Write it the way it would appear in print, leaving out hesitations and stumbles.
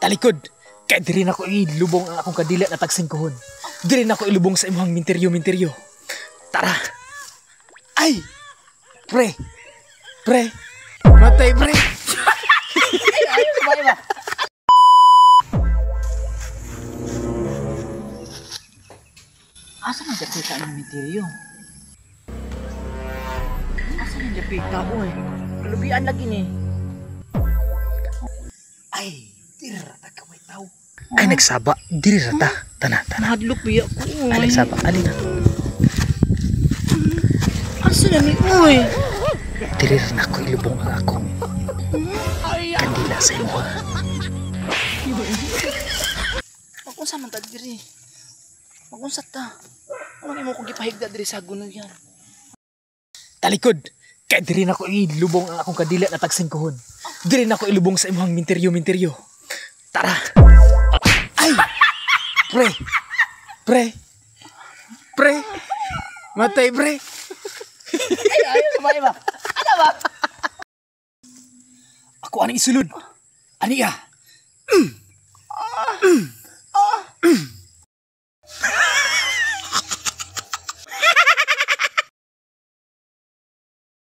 Talikod, kaya di rin ako ilubong ang akong kadila na tagsingkuhon. Di rin ako ilubong sa imong minteryo. Tara! Ay! Pre! Matay, pre! Ay, kumain ba? Asa man dapita ang minteryo? Asa man dapita, oy? Lubian lagi ni. Ay, diri rata ka may tao. Ay, nagsaba. Diri rata. Tana. Mahadlok biya ko. Ay, nagsaba. Alin na. Asa na ni, oy? Diri rin ako ilubong ang akong kandila sa imo. Makunsa man ta diri. Makunsa ta. Ano mo kung gipahigda diri sa gunag yan? Talikod, kaya di rin ako ilubong ang akong kadila na tagsingkuhon. Di rin ako ilubong sa imong minteryo. Tara! Ay! Pre! Matay, pre! Ay, kumain ba? Ano ba? Ako ani isulod. Ani ka.